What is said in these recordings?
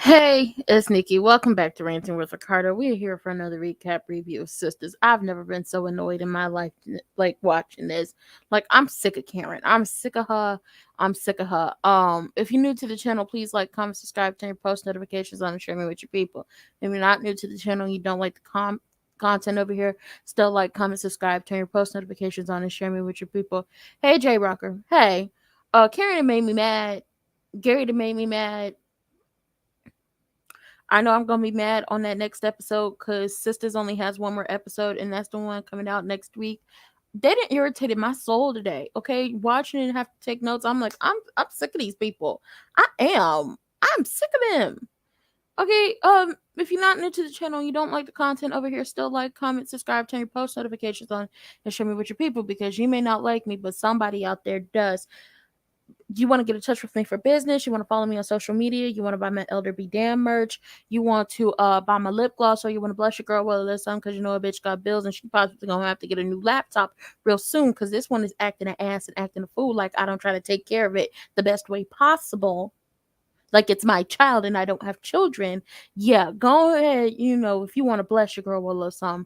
Hey, it's Nikki. Welcome back to Ranting with Ricardo. We are here for another recap review of Sistas. I've never been so annoyed in my life, like watching this. Like, I'm sick of Karen. I'm sick of her. I'm sick of her. If you're new to the channel, please like, comment, subscribe, turn your post notifications on, and share me with your people. If you're not new to the channel, you don't like the content over here, still like, comment, subscribe, turn your post notifications on, and share me with your people. Hey, J Rocker. Hey, Karen made me mad. Gary made me mad. I know I'm gonna be mad on that next episode because Sisters only has one more episode, and that's the one coming out next week. They didn't irritated my soul today. Okay, watching it and have to take notes. I'm like, I'm sick of these people. I am. I'm sick of them. Okay, if you're not new to the channel, you don't like the content over here, still like, comment, subscribe, turn your post notifications on, and share me with your people because you may not like me, but somebody out there does. You want to get in touch with me for business, you want to follow me on social media, you want to buy my Elder Be Damn merch, you want to buy my lip gloss, or you want to bless your girl while there's some because you know a bitch got bills and she possibly gonna have to get a new laptop real soon because this one is acting an ass and acting a fool like I don't try to take care of it the best way possible. Like it's my child and I don't have children. Yeah, go ahead. If you want to bless your girl with a little something,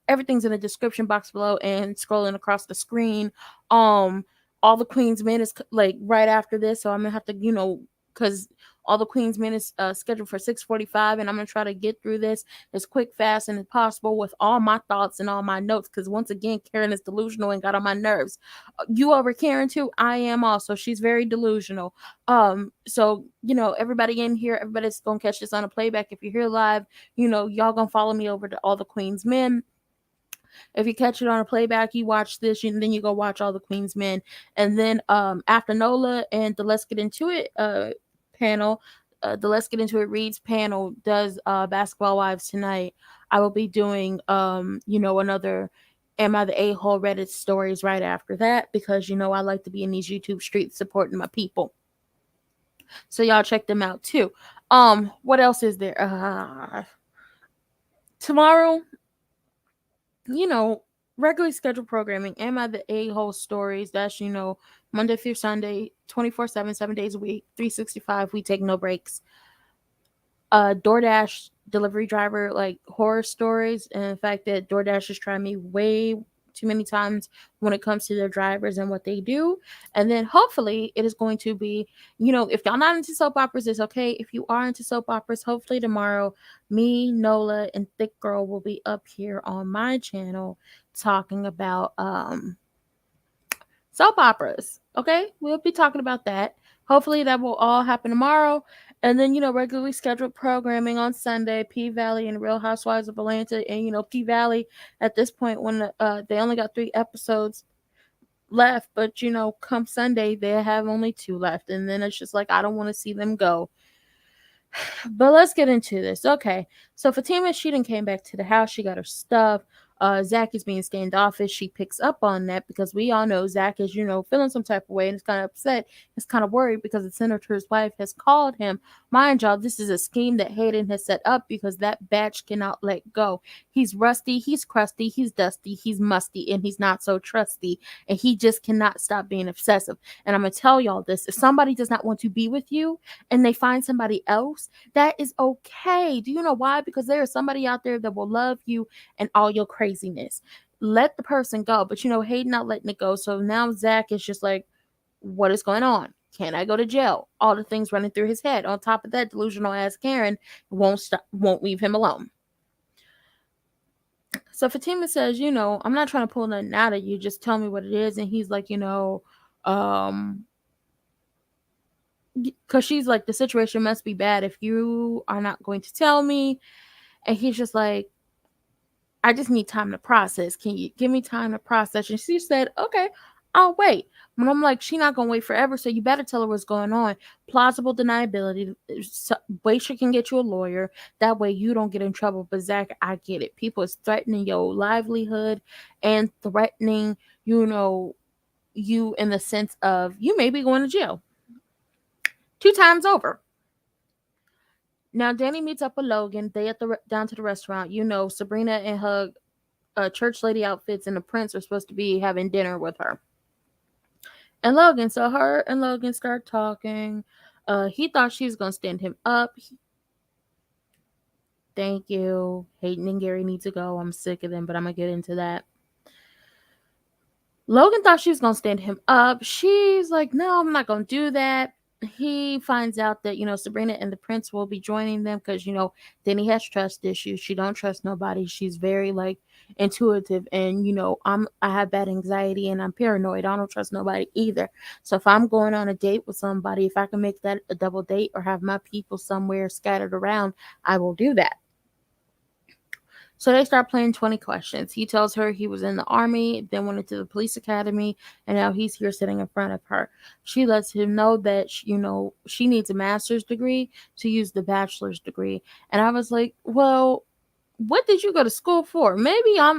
everything's in the description box below and scrolling across the screen. All the Queen's Men is like right after this, so I'm gonna have to, because all the Queen's Men is scheduled for 6:45, and I'm gonna try to get through this as quick, fast, and as possible with all my thoughts and all my notes. Because once again, Karen is delusional and got on my nerves. You over Karen too? I am also. She's very delusional. So everybody in here, everybody's gonna catch this on a playback. If you're here live, y'all gonna follow me over to all the Queen's Men. If you catch it on a playback, you watch this, and then you go watch all the Queen's Men. And then after Nola and the Let's Get Into It panel, the Let's Get Into It reads panel does Basketball Wives tonight. I will be doing another Am I the A-hole Reddit stories right after that because I like to be in these YouTube streets supporting my people. So y'all check them out too. What else is there? Tomorrow, regularly scheduled programming. Am I the A-hole stories? That's, Monday through Sunday, 24/7, 7 days a week, 365. We take no breaks. DoorDash delivery driver, like horror stories. And the fact that DoorDash has tried me way too many times when it comes to their drivers and what they do. And then hopefully it is going to be, if y'all not into soap operas, it's okay. If you are into soap operas, hopefully tomorrow me, Nola, and Thick Girl will be up here on my channel talking about soap operas. Okay, we'll be talking about that. Hopefully that will all happen tomorrow. And then, regularly scheduled programming on Sunday, P Valley and Real Housewives of Atlanta. And, P Valley at this point, when they only got 3 episodes left, but, come Sunday, they have only 2 left. And then it's just like, I don't want to see them go. But let's get into this. Okay, so Fatima, she done came back to the house. She got her stuff. Zach is being standoffish. She picks up on that because we all know Zach is, feeling some type of way and is kind of upset. Is kind of worried because the senator's wife has called him. Mind y'all, this is a scheme that Hayden has set up because that batch cannot let go. He's rusty, he's crusty, he's dusty, he's musty, and he's not so trusty. And he just cannot stop being obsessive. And I'm going to tell y'all this. If somebody does not want to be with you and they find somebody else, that is okay. Do you know why? Because there is somebody out there that will love you and all your craziness. Let the person go. But Hayden not letting it go. So now Zach is just like, what is going on? Can I go to jail? All the things running through his head. On top of that, delusional ass Karen won't leave him alone. So Fatima says, I'm not trying to pull nothing out of you. Just tell me what it is. And he's like, because she's like, the situation must be bad if you are not going to tell me. And he's just like, I just need time to process. Can you give me time to process? And she said, okay, I'll wait. But I'm like, she not going to wait forever, so you better tell her what's going on. Plausible deniability. Way she can get you a lawyer. That way you don't get in trouble. But Zach, I get it. People is threatening your livelihood and threatening, you in the sense of you may be going to jail 2 times over. Now, Danny meets up with Logan. They down to the restaurant. Sabrina and her church lady outfits and the prince are supposed to be having dinner with her. And Logan, so her and Logan start talking. He thought she was going to stand him up. Thank you. Hayden and Gary need to go. I'm sick of them, but I'm gonna get into that. Logan thought she was going to stand him up. She's like, no, I'm not going to do that. He finds out that, Sabrina and the prince will be joining them because, Denny has trust issues. She don't trust nobody. She's very, like, intuitive. And, I have bad anxiety and I'm paranoid. I don't trust nobody either. So if I'm going on a date with somebody, if I can make that a double date or have my people somewhere scattered around, I will do that. So they start playing 20 questions. He tells her he was in the army, then went into the police academy, and now he's here sitting in front of her. She lets him know that, she needs a master's degree to use the bachelor's degree. And I was like, well, what did you go to school for? Maybe I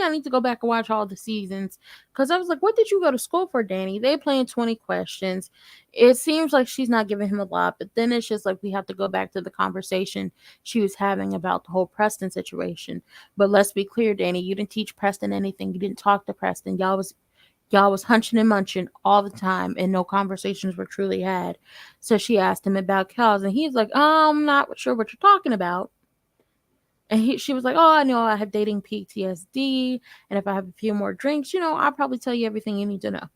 need to go back and watch all the seasons, because I was like, what did you go to school for, Danny? They playing 20 questions. It seems like she's not giving him a lot, but then it's just like we have to go back to the conversation she was having about the whole Preston situation. But let's be clear, Danny, you didn't teach Preston anything. You didn't talk to Preston. Y'all was hunching and munching all the time, and no conversations were truly had. So she asked him about cows, and he's like, I'm not sure what you're talking about. And she was like, oh, I know I have dating PTSD. And if I have a few more drinks, I'll probably tell you everything you need to know.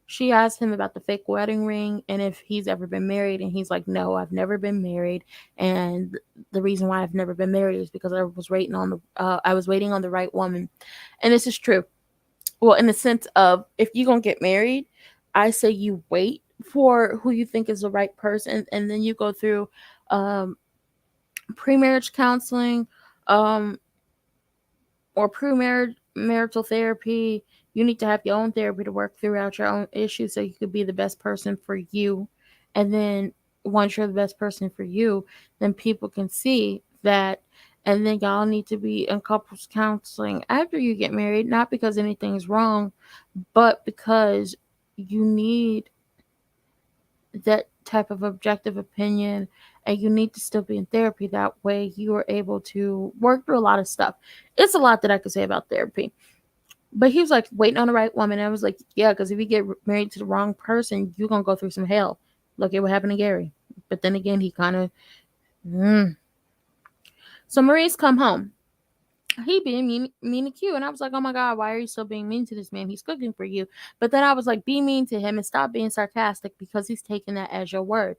She asked him about the fake wedding ring and if he's ever been married. And he's like, no, I've never been married. And the reason why I've never been married is because I was waiting on the right woman. And this is true. Well, in the sense of, if you're going to get married, I say you wait for who you think is the right person. And then you go through um, pre-marriage counseling, um, or marital therapy. You need to have your own therapy to work throughout your own issues so you could be the best person for you. And then once you're the best person for you, then people can see that. And then y'all need to be in couples counseling after you get married, not because anything's wrong, but because you need that type of objective opinion, and you need to still be in therapy. That way you are able to work through a lot of stuff. It's a lot that I could say about therapy. But he was like, waiting on the right woman. And I was like, yeah, because if you get married to the wrong person, you're going to go through some hell. Look at what happened to Gary. But then again, he kind of... So Maurice come home. He being mean to Q. And I was like, oh my God, why are you so being mean to this man? He's cooking for you. But then I was like, be mean to him and stop being sarcastic, because he's taking that as your word.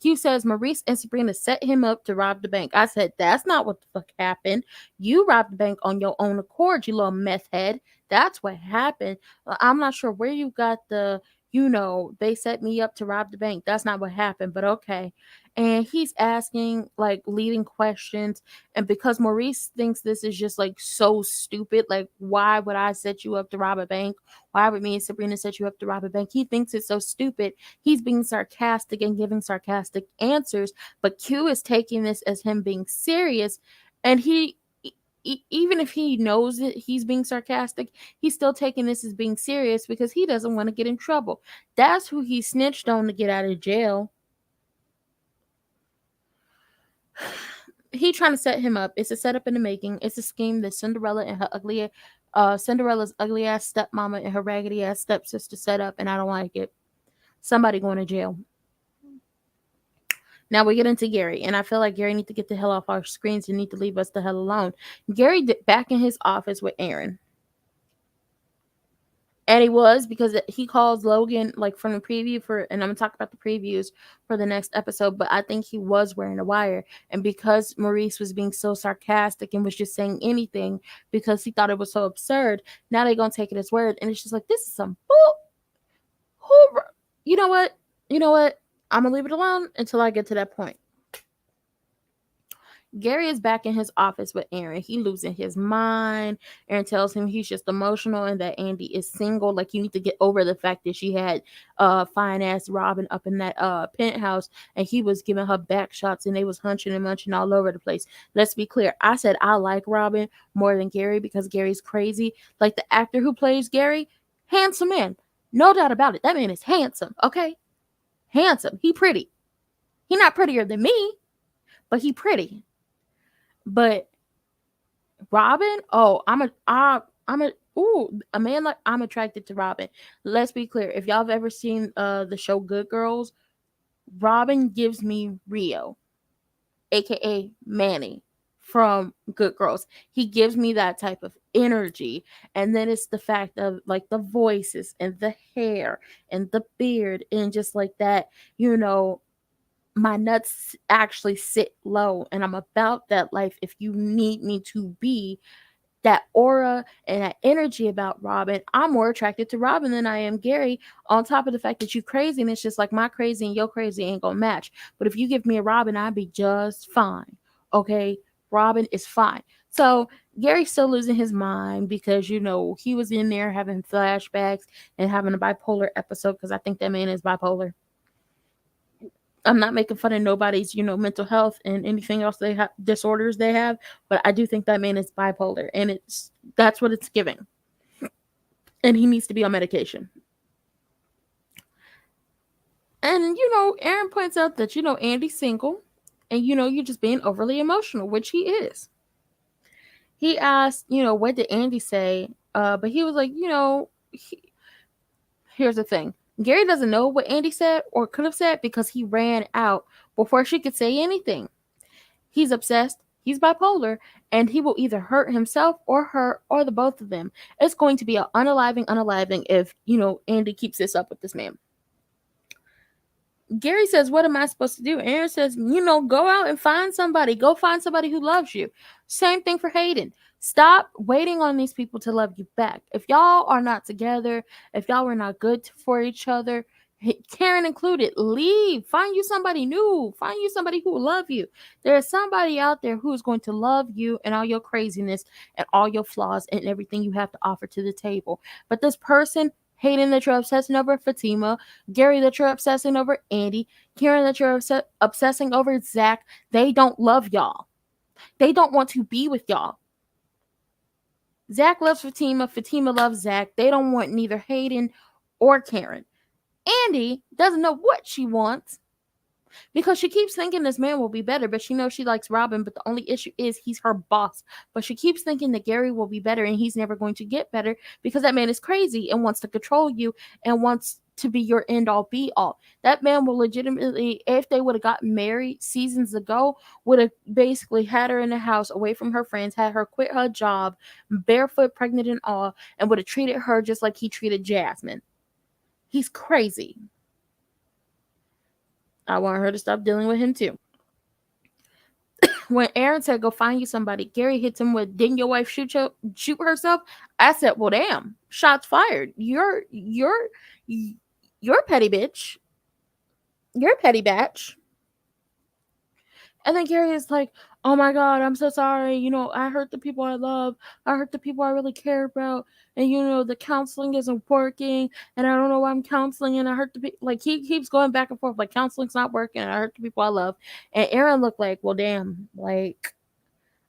Q says Maurice and Sabrina set him up to rob the bank. I said, that's not what the fuck happened. You robbed the bank on your own accord, you little meth head. That's what happened. I'm not sure where you got they set me up to rob the bank. That's not what happened, but okay. And he's asking, like, leading questions. And because Maurice thinks this is just, like, so stupid, like, why would I set you up to rob a bank? Why would me and Sabrina set you up to rob a bank? He thinks it's so stupid. He's being sarcastic and giving sarcastic answers. But Q is taking this as him being serious. And even if he knows that he's being sarcastic, he's still taking this as being serious because he doesn't want to get in trouble. That's who he snitched on to get out of jail. He trying to set him up. It's a setup in the making. It's a scheme that Cinderella's ugly ass stepmama and her raggedy ass stepsister set up, and I don't like it. Somebody going to jail. Now we get into Gary, and I feel like Gary need to get the hell off our screens and need to leave us the hell alone. Gary back in his office with Aaron. And he was, because he calls Logan, like, from the preview and I'm going to talk about the previews for the next episode, but I think he was wearing a wire. And because Maurice was being so sarcastic and was just saying anything because he thought it was so absurd, now they're going to take it as word. And it's just like, this is some bull. You know what? I'm going to leave it alone until I get to that point. Gary is back in his office with Aaron. He losing his mind. Aaron tells him he's just emotional and that Andy is single. Like, you need to get over the fact that she had fine ass Robin up in that penthouse, and he was giving her back shots, and they was hunching and munching all over the place. Let's be clear. I said I like Robin more than Gary because Gary's crazy. Like, the actor who plays Gary, handsome man. No doubt about it. That man is handsome, okay? Handsome. He pretty. He not prettier than me, but he pretty. But Robin, a man, like, I'm attracted to Robin. Let's be clear. If y'all have ever seen the show Good Girls, Robin gives me Rio, aka Manny, from Good Girls. He gives me that type of energy. And then it's the fact of like the voices and the hair and the beard and just like that, you know, my nuts actually sit low and I'm about that life if you need me to be. That aura and that energy about Robin, I'm more attracted to Robin than I am Gary. On top of the fact that you crazy, and it's just like my crazy and your crazy ain't gonna match. But if you give me a Robin, I'd be just fine. Okay, Robin is fine. So Gary's still losing his mind because you know he was in there having flashbacks and having a bipolar episode because I think that man is bipolar. I'm not making fun of nobody's, you know, mental health and anything else they have disorders they have, but I do think that man is bipolar and it's that's what it's giving. And he needs to be on medication. And you know, Aaron points out that you know Andy's single and you know you're just being overly emotional, which he is. He asked, you know, what did Andy say? But he was like, you know, here's the thing. Gary doesn't know what Andy said or could have said because he ran out before she could say anything. He's obsessed, he's bipolar, and he will either hurt himself or her or the both of them. It's going to be an unaliving if, you know, Andy keeps this up with this man. Gary says, what am I supposed to do? Aaron says, you know, go out and find somebody. Go find somebody who loves you. Same thing for Hayden. Stop waiting on these people to love you back. If y'all are not together, if y'all were not good for each other, Karen included, leave. Find you somebody new. Find you somebody who will love you. There is somebody out there who is going to love you and all your craziness and all your flaws and everything you have to offer to the table. But this person, Hayden, that you're obsessing over Fatima, Gary, that you're obsessing over Andy, Karen, that you're obsessing over Zach, they don't love y'all. They don't want to be with y'all. Zach loves Fatima. Fatima loves Zach. They don't want neither Hayden or Karen. Andy doesn't know what she wants because she keeps thinking this man will be better, but she knows she likes Robin. But the only issue is he's her boss. But she keeps thinking that Gary will be better and he's never going to get better because that man is crazy and wants to control you and wants to be your end all be all. That man will legitimately, if they would have gotten married seasons ago, would have basically had her in the house away from her friends, had her quit her job, barefoot, pregnant and all, and would have treated her just like he treated Jasmine. He's crazy. I want her to stop dealing with him too. When Aaron said, "Go find you somebody," Gary hits him with, "Didn't your wife shoot herself?" I said, "Well, damn, shots fired. You're petty bitch. You're petty batch." And then Gary is like, "Oh my God, I'm so sorry. You know, I hurt the people I love. I hurt the people I really care about. And, you know, the counseling isn't working. And I don't know why I'm counseling. And I hurt the people." Like, he keeps going back and forth. Like, counseling's not working. And I hurt the people I love. And Aaron looked like, well, damn. Like,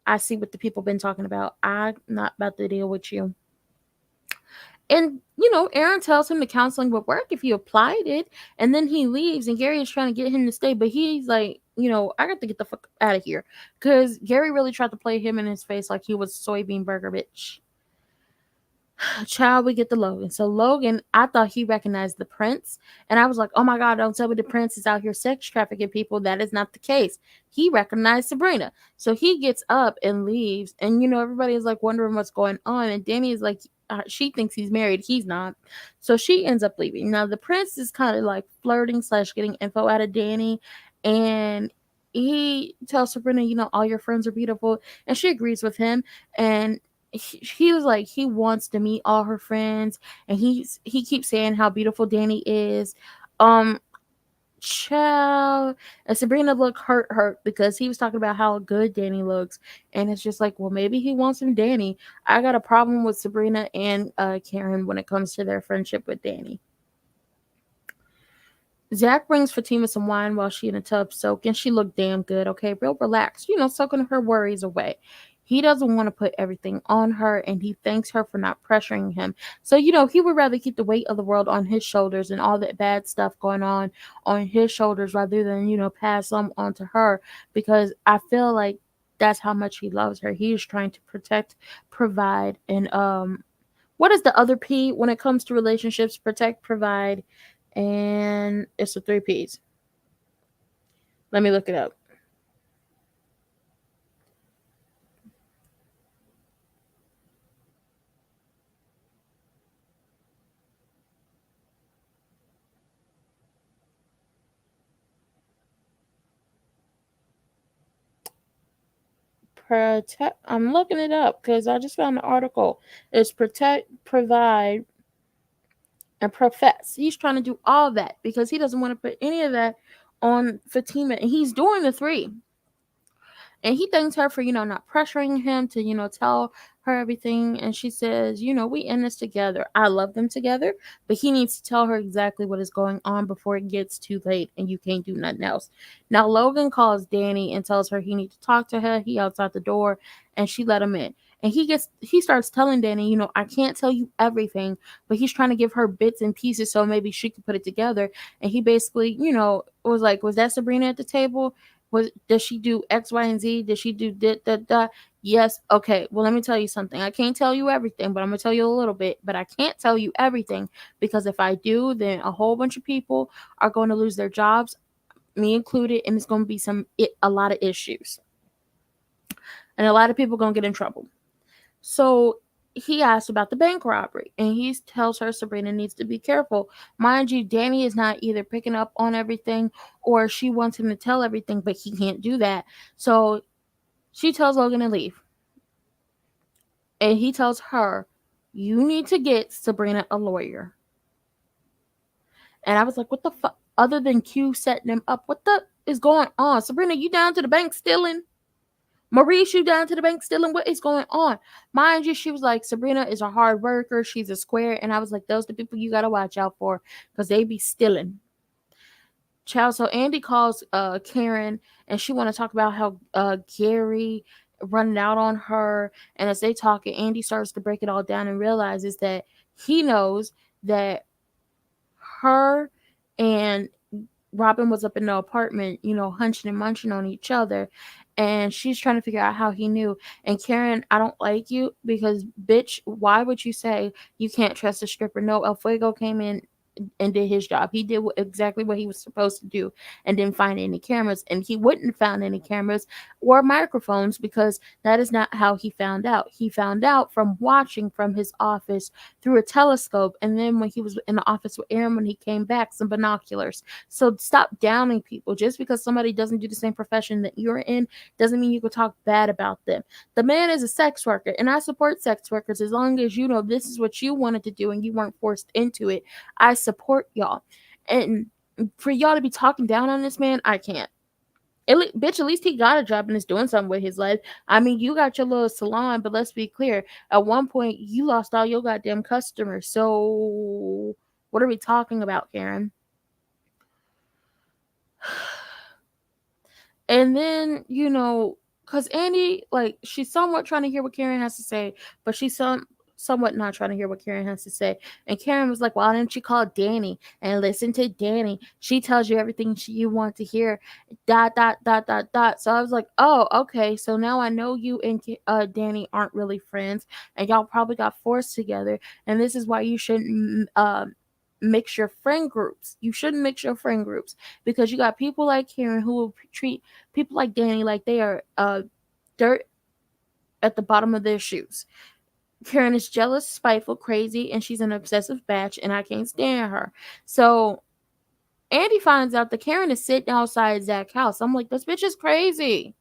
I see what the people been talking about. I'm not about to deal with you. And, you know, Aaron tells him the counseling would work if he applied it. And then he leaves, and Gary is trying to get him to stay. But he's like, you know, I got to get the fuck out of here. Because Gary really tried to play him in his face like he was a soybean burger bitch. Child, we get the Logan. So Logan, I thought he recognized the prince. And I was like, oh my God, don't tell me the prince is out here sex trafficking people. That is not the case. He recognized Sabrina. So he gets up and leaves. And, you know, everybody is like wondering what's going on. And Danny is like, she thinks he's married. He's not. So she ends up leaving. Now, the prince is kind of like flirting / getting info out of Danny. And he tells Sabrina, you know, all your friends are beautiful. And she agrees with him. And he was like, he wants to meet all her friends, and he keeps saying how beautiful Danny is. Child, and Sabrina looked hurt because he was talking about how good Danny looks, and it's just like, well, maybe he wants some Danny. I got a problem with Sabrina and Karen when it comes to their friendship with Danny. Zach brings Fatima some wine while she in a tub soaking. She looked damn good, okay? Real relaxed, you know, soaking her worries away. He doesn't want to put everything on her, and he thanks her for not pressuring him. So, you know, he would rather keep the weight of the world on his shoulders and all that bad stuff going on his shoulders rather than, you know, pass some on to her, because I feel like that's how much he loves her. He is trying to protect, provide, and what is the other P when it comes to relationships? Protect, provide, and it's the 3 P's. Let me look it up. protect. I'm looking it up because I just found the article. It's protect, provide, and profess. He's trying to do all that because he doesn't want to put any of that on Fatima, and he's doing the three. And he thanks her for, not pressuring him to, tell her everything. And she says, we in this together. I love them together, but he needs to tell her exactly what is going on before it gets too late and you can't do nothing else. Now, Logan calls Danny and tells her he needs to talk to her. He outside the door and she let him in. And he starts telling Danny, I can't tell you everything, but he's trying to give her bits and pieces so maybe she could put it together. And he basically, was like, was that Sabrina at the table? Does she do X, Y, and Z? Did she do that? Yes. Okay. Well, let me tell you something. I can't tell you everything, but I'm gonna tell you a little bit. But I can't tell you everything because if I do, then a whole bunch of people are going to lose their jobs, me included, and it's going to be a lot of issues, and a lot of people going to get in trouble. So he asks about the bank robbery and he tells her Sabrina needs to be careful. Mind you, Danny is not either picking up on everything or she wants him to tell everything, but he can't do that. So she tells Logan to leave. And he tells her, you need to get Sabrina a lawyer. And I was like, what the fuck? Other than Q setting him up, what the is going on? Sabrina, you down to the bank stealing? Maurice, you down to the bank stealing? What is going on? Mind you, she was like, Sabrina is a hard worker. She's a square. And I was like, those are the people you got to watch out for because they be stealing. Child, so Andy calls Karen and she want to talk about how Gary running out on her. And as they talk, Andy starts to break it all down and realizes that he knows that her and Robin was up in the apartment, hunching and munching on each other. And she's trying to figure out how he knew. And Karen, I don't like you because, bitch, why would you say you can't trust a stripper? No, El Fuego came in and did his job. He did exactly what he was supposed to do and didn't find any cameras. And he wouldn't have found any cameras or microphones because that is not how he found out. He found out from watching from his office through a telescope. And then when he was in the office with Aaron, when he came back, some binoculars. So stop downing people. Just because somebody doesn't do the same profession that you're in doesn't mean you can talk bad about them. The man is a sex worker, and I support sex workers as long as you know this is what you wanted to do and you weren't forced into it. I support y'all. And for y'all to be talking down on this man, I can't. Bitch, at least he got a job and is doing something with his life. I mean, you got your little salon, but let's be clear. At one point, you lost all your goddamn customers. So, what are we talking about, Karen? And then, because Andy, like, she's somewhat trying to hear what Karen has to say, but she's somewhat not trying to hear what Karen has to say. And Karen was like, why didn't you call Danny and listen to Danny? She tells you everything you want to hear. ... So I was like, oh, okay. So now I know you and Danny aren't really friends, and y'all probably got forced together. And this is why you shouldn't mix your friend groups. You shouldn't mix your friend groups because you got people like Karen who will treat people like Danny like they are dirt at the bottom of their shoes. Karen is jealous, spiteful, crazy, and she's an obsessive batch, and I can't stand her. So Andy finds out that Karen is sitting outside Zach's house. I'm like, this bitch is crazy.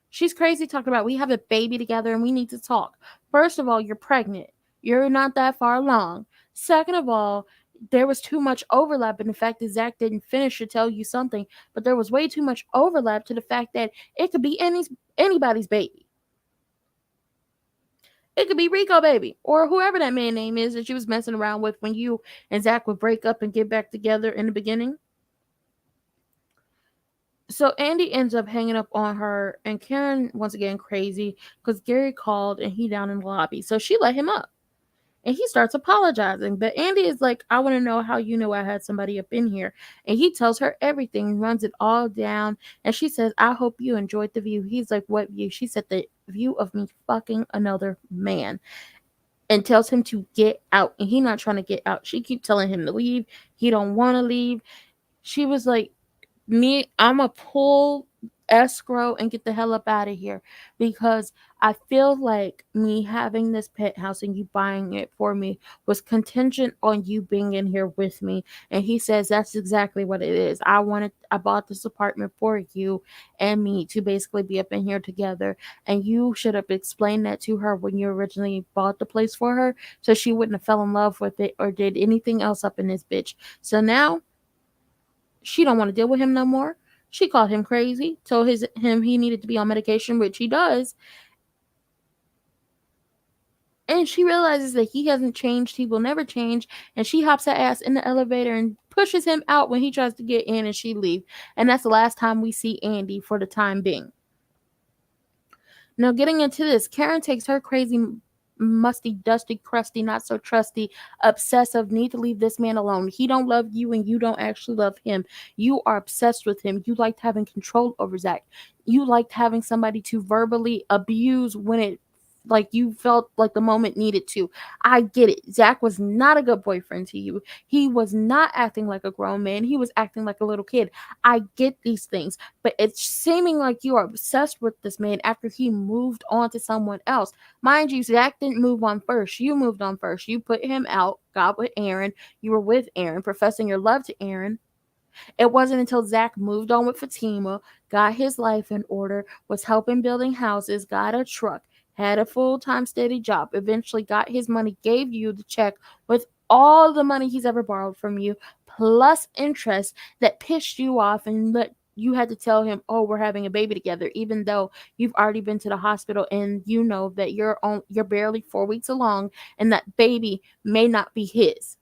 She's crazy talking about we have a baby together and we need to talk. First of all, you're pregnant. You're not that far along. Second of all, there was too much overlap in the fact that Zach didn't finish to tell you something, but there was way too much overlap to the fact that it could be anybody's baby. It could be Rico baby or whoever that man name is that she was messing around with when you and Zach would break up and get back together in the beginning. So Andy ends up hanging up on her, and Karen once again crazy because Gary called and he down in the lobby. So she let him up. And he starts apologizing. But Andy is like, I want to know how you know I had somebody up in here. And he tells her everything, runs it all down. And she says, I hope you enjoyed the view. He's like, what view? She said, the view of me fucking another man. And tells him to get out. And he not trying to get out. She keep telling him to leave. He don't want to leave. She was like, I'm going to pull escrow and get the hell up out of here, because I feel like me having this penthouse and you buying it for me was contingent on you being in here with me. And he says that's exactly what it is. I bought this apartment for you and me to basically be up in here together. And you should have explained that to her when you originally bought the place for her, so she wouldn't have fell in love with it or did anything else up in this bitch. So now she don't want to deal with him no more. She called him crazy, told him he needed to be on medication, which he does. And she realizes that he hasn't changed, he will never change, and she hops her ass in the elevator and pushes him out when he tries to get in, and she leaves. And that's the last time we see Andy for the time being. Now, getting into this, Karen takes her crazy, musty, dusty, crusty, not so trusty, obsessive, need to leave this man alone. He don't love you and you don't actually love him. You are obsessed with him. You liked having control over Zach. You liked having somebody to verbally abuse when it, like, you felt like the moment needed to. I get it. Zach was not a good boyfriend to you. He was not acting like a grown man. He was acting like a little kid. I get these things, but it's seeming like you are obsessed with this man after he moved on to someone else. Mind you, Zach didn't move on first. You moved on first. You put him out, got with Aaron. You were with Aaron, professing your love to Aaron. It wasn't until Zach moved on with Fatima, got his life in order, was helping building houses, got a truck, had a full-time steady job, eventually got his money, gave you the check with all the money he's ever borrowed from you, plus interest, that pissed you off and let you had to tell him, oh, we're having a baby together, even though you've already been to the hospital and you know that you're barely 4 weeks along and that baby may not be his.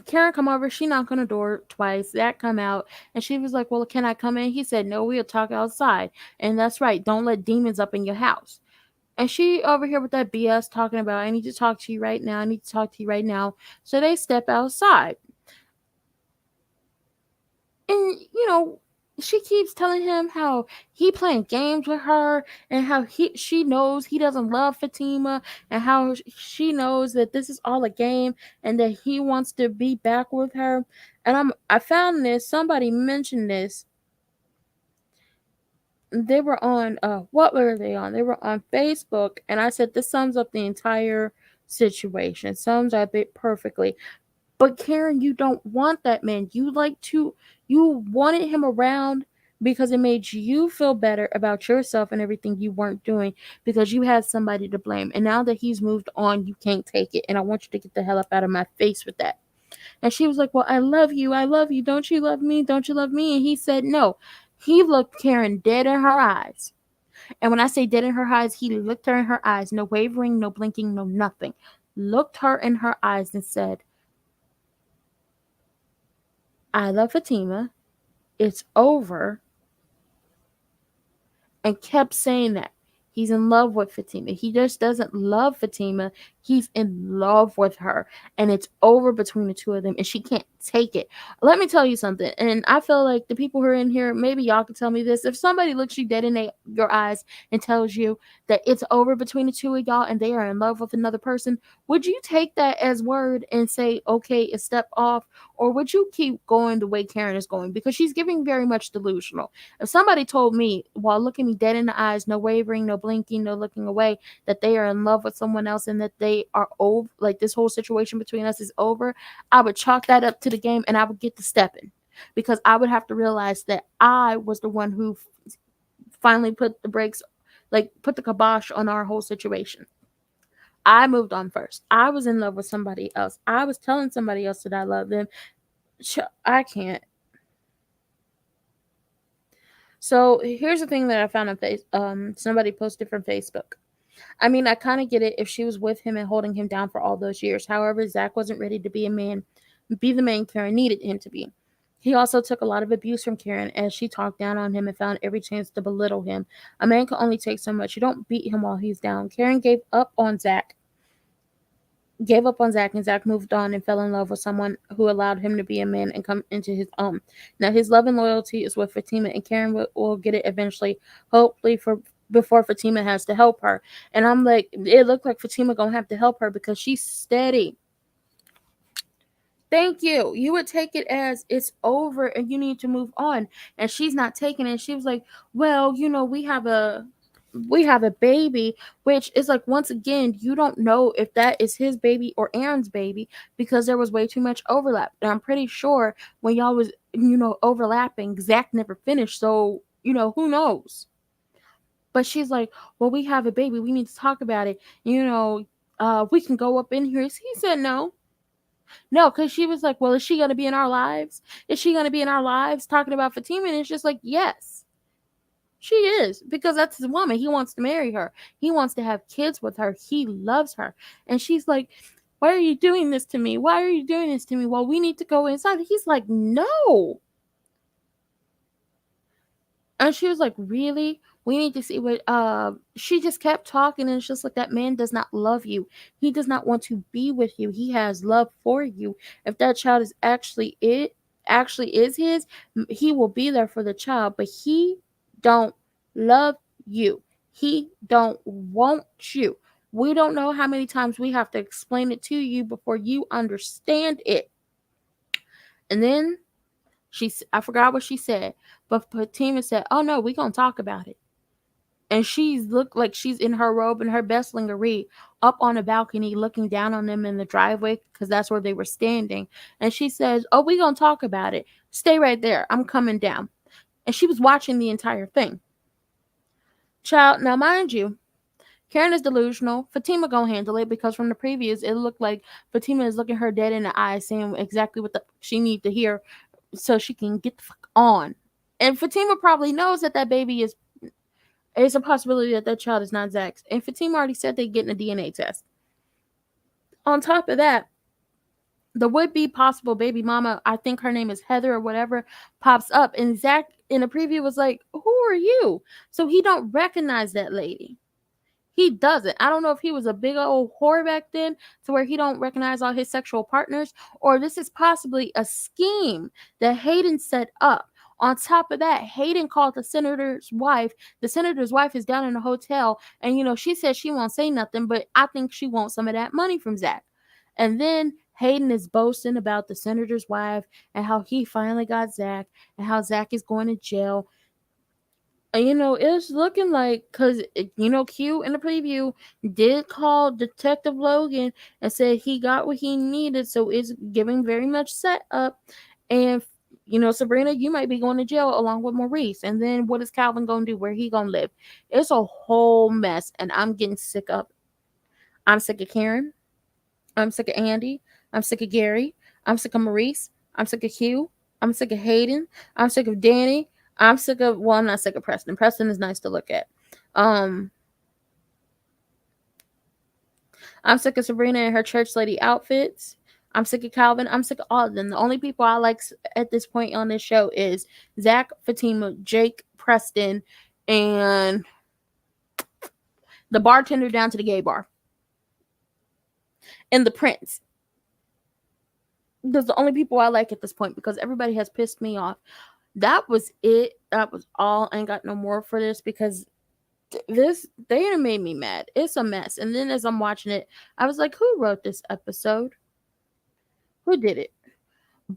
Karen come over, she knocked on the door twice. Zach come out, and she was like, well, can I come in? He said, no, we'll talk outside. And that's right, don't let demons up in your house. And she over here with that BS talking about, I need to talk to you right now. I need to talk to you right now. So they step outside. And, she keeps telling him how he playing games with her and how she knows he doesn't love Fatima and how she knows that this is all a game and that he wants to be back with her. And I found this, somebody mentioned this. They were on what were they on? They were on Facebook, and I said this sums up the entire situation. Sums up it perfectly. But Karen, you don't want that man. You wanted him around because it made you feel better about yourself and everything you weren't doing because you had somebody to blame. And now that he's moved on, you can't take it. And I want you to get the hell up out of my face with that. And she was like, well, I love you. I love you. Don't you love me? Don't you love me? And he said, no. He looked Karen dead in her eyes. And when I say dead in her eyes, he looked her in her eyes. No wavering, no blinking, no nothing. Looked her in her eyes and said, I love Fatima. It's over. And kept saying that. He's in love with Fatima. He just doesn't love Fatima. He's in love with her. And it's over between the two of them. And she can't take it. Let me tell you something. And I feel like the people who are in here, maybe y'all can tell me this. If somebody looks you dead in your eyes and tells you that it's over between the two of y'all and they are in love with another person, would you take that as word and say, okay, a step off? Or would you keep going the way Karen is going? Because she's giving very much delusional. If somebody told me while looking me dead in the eyes, no wavering, no blinking, no looking away, that they are in love with someone else and that they are over, like this whole situation between us is over, I would chalk that up to the game and I would get to stepping, because I would have to realize that I was the one who finally put the brakes, like put the kibosh on our whole situation. I moved on first. I was in love with somebody else. I was telling somebody else that I love them. I can't. So here's the thing that I found on somebody posted from Facebook. I mean, I kind of get it if she was with him and holding him down for all those years. However, Zach wasn't ready to be the man Karen needed him to be. He also took a lot of abuse from Karen as she talked down on him and found every chance to belittle him. A man can only take so much. You don't beat him while he's down. Karen gave up on Zach, and Zach moved on and fell in love with someone who allowed him to be a man and come into his own. Now, his love and loyalty is with Fatima, and Karen will get it eventually, hopefully before Fatima has to help her. And I'm like, it looked like Fatima gonna have to help her because she's steady Thank you. You would take it as it's over and you need to move on. And she's not taking it. She was like, well, we have a baby, which is like, once again, you don't know if that is his baby or Aaron's baby because there was way too much overlap. And I'm pretty sure when y'all was, overlapping, Zach never finished. So, who knows? But she's like, well, we have a baby. We need to talk about it. We can go up in here. He said no. No, because she was like, well, is she going to be in our lives? Is she going to be in our lives talking about Fatima? And it's just like, yes, she is, because that's his woman. He wants to marry her. He wants to have kids with her. He loves her. And she's like, why are you doing this to me? Why are you doing this to me? Well, we need to go inside. He's like, no. And she was like, really? We need to see what she just kept talking, and it's just like, that man does not love you. He does not want to be with you. He has love for you. If that child is actually is his, he will be there for the child, but he don't love you. He don't want you. We don't know how many times we have to explain it to you before you understand it. And then I forgot what she said, but Fatima said, oh no, we gonna talk about it. And she's looked like she's in her robe and her best lingerie up on a balcony looking down on them in the driveway, because that's where they were standing. And she says, oh, we gonna talk about it. Stay right there. I'm coming down. And she was watching the entire thing. Child, now mind you, Karen is delusional. Fatima gonna handle it, because from the previews, it looked like Fatima is looking her dead in the eye, saying exactly what she need to hear so she can get the fuck on. And Fatima probably knows that baby is. It's a possibility that child is not Zach's. And Fatima already said they're getting a DNA test. On top of that, the would-be possible baby mama, I think her name is Heather or whatever, pops up. And Zach in the preview was like, who are you? So he don't recognize that lady. He doesn't. I don't know if he was a big old whore back then to where he don't recognize all his sexual partners, or this is possibly a scheme that Hayden set up. On top of that, Hayden called the senator's wife. The senator's wife is down in a hotel, and she says she won't say nothing, but I think she wants some of that money from Zach. And then Hayden is boasting about the senator's wife and how he finally got Zach and how Zach is going to jail. It's looking like, because, Q in the preview did call Detective Logan and said he got what he needed, so it's giving very much set up. And, Sabrina, you might be going to jail along with Maurice. And then what is Calvin going to do? Where he going to live? It's a whole mess, and I'm getting sick of it. I'm sick of Karen. I'm sick of Andy. I'm sick of Gary. I'm sick of Maurice. I'm sick of Q. I'm sick of Hayden. I'm sick of Danny. I'm sick of, well, I'm not sick of Preston. Preston is nice to look at. I'm sick of Sabrina and her church lady outfits. I'm sick of Calvin. I'm sick of all of them. The only people I like at this point on this show is Zach, Fatima, Jake, Preston, and the bartender down to the gay bar. And the prince. Those are the only people I like at this point, because everybody has pissed me off. That was it. That was all. I ain't got no more for this, because they made me mad. It's a mess. And then as I'm watching it, I was like, who wrote this episode? Who did it?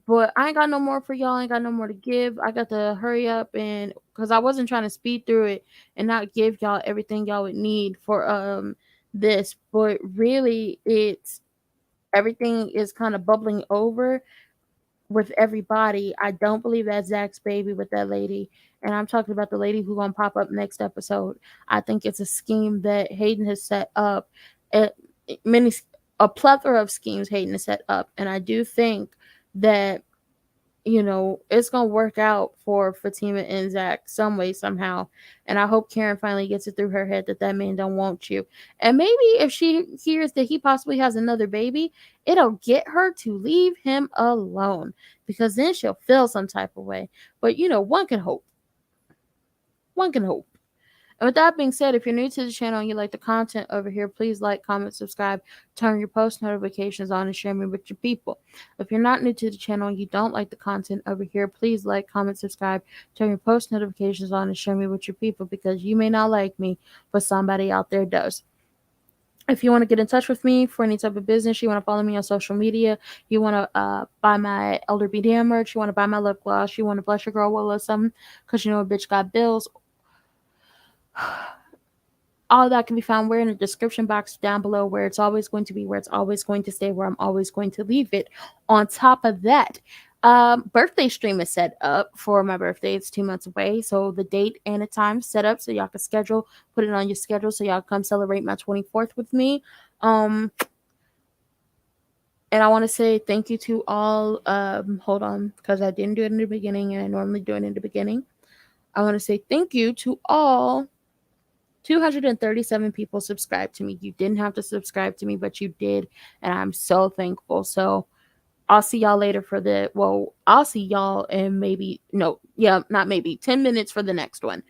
But I ain't got no more for y'all. I ain't got no more to give. I got to hurry up, and because I wasn't trying to speed through it and not give y'all everything y'all would need for this. But really, it's everything is kind of bubbling over with everybody. I don't believe that's Zach's baby with that lady. And I'm talking about the lady who's going to pop up next episode. I think it's a scheme that Hayden has set up. A plethora of schemes Hayden has set up. And I do think that, it's going to work out for Fatima and Zach some way, somehow. And I hope Karen finally gets it through her head that man don't want you. And maybe if she hears that he possibly has another baby, it'll get her to leave him alone, because then she'll feel some type of way. But, one can hope. One can hope. And with that being said, if you're new to the channel and you like the content over here, please like, comment, subscribe, turn your post notifications on, and share me with your people. If you're not new to the channel and you don't like the content over here, please like, comment, subscribe, turn your post notifications on, and share me with your people, because you may not like me, but somebody out there does. If you want to get in touch with me for any type of business, you want to follow me on social media, you want to buy my Elder BDM merch, you want to buy my lip gloss, you want to bless your girl with a little something because you know a bitch got bills, all that can be found where in the description box down below, where it's always going to be, where it's always going to stay, where I'm always going to leave it. On top of that, birthday stream is set up for my birthday. It's 2 months away, so the date and the time set up so y'all can schedule, put it on your schedule so y'all come celebrate my 24th with me. And I want to say thank you to all. Hold on, because I didn't do it in the beginning, and I normally do it in the beginning. I want to say thank you to all 237 people subscribed to me. You didn't have to subscribe to me, but you did, and I'm so thankful. So I'll see y'all later for I'll see y'all in maybe, no, yeah, not maybe, 10 minutes for the next one.